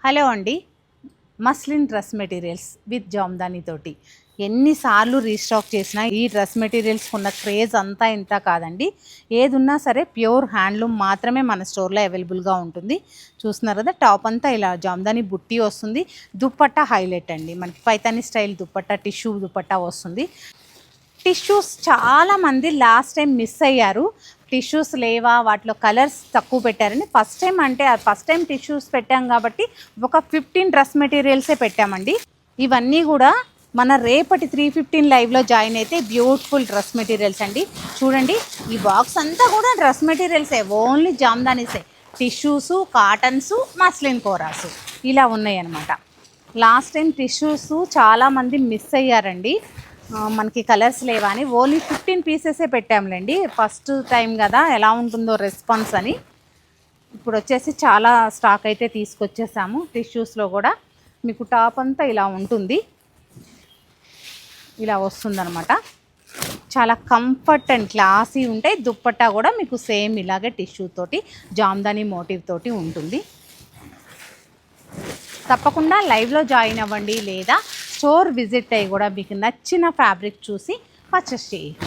Hello అండి. Muslin dress materials with Jamdani తోటి ఎన్నిసార్లు రీస్టాక్ చేసినా ఈ డ్రెస్ మెటీరియల్స్ ఉన్న క్రేజ్ అంతా ఇంత కాదండి. ఏది ఉన్నా సరే ప్యూర్ హ్యాండ్లూమ్ మాత్రమే మన స్టోర్లో అవైలబుల్గా ఉంటుంది. చూస్తున్నారు కదా, టాప్ అంతా ఇలా జామ్దాని బుట్టి వస్తుంది. దుప్పట్టా హైలైట్ అండి, మనకి పైతాని స్టైల్ దుప్పట్టా, టిష్యూ దుప్పట్టా వస్తుంది. టిష్యూస్ చాలామంది లాస్ట్ టైం మిస్ అయ్యారు. టిష్యూస్ లేవా, వాటిలో కలర్స్ తక్కువ పెట్టారని. ఫస్ట్ టైం టిష్యూస్ పెట్టాం కాబట్టి ఒక 15 డ్రెస్ మెటీరియల్సే పెట్టామండి. ఇవన్నీ కూడా మన రేపటి 315 లైవ్లో జాయిన్ అయితే బ్యూటిఫుల్ డ్రెస్ మెటీరియల్స్ అండి. చూడండి, ఈ బాక్స్ అంతా కూడా డ్రెస్ మెటీరియల్సే, ఓన్లీ జామ్దానీసే. టిష్యూసు, కాటన్సు, మస్లిన్ కోరాసు ఇలా ఉన్నాయి అన్నమాట. లాస్ట్ టైం టిష్యూస్ చాలామంది మిస్ అయ్యారండి. మనకి కలర్స్ లేవా అని ఓన్లీ 15 పీసెసే పెట్టాంలేండి. ఫస్ట్ టైం కదా, ఎలా ఉంటుందో రెస్పాన్స్ అని. ఇప్పుడు వచ్చేసి చాలా స్టాక్ అయితే తీసుకొచ్చేసాము. టిష్యూస్లో కూడా మీకు టాప్ అంతా ఇలా ఉంటుంది, ఇలా వస్తుందన్నమాట. చాలా కంఫర్ట్ అండ్ క్లాసీ ఉంటాయి. దుప్పట్టా కూడా మీకు సేమ్ ఇలాగే టిష్యూ తోటి, జామ్దాని మోటివ్ తోటి ఉంటుంది. తప్పకుండా లైవ్లో జాయిన్ అవ్వండి, లేదా స్టోర్ విజిట్ అయ్యి కూడా మీకు నచ్చిన ఫ్యాబ్రిక్ చూసి పర్చేస్ చేయండి.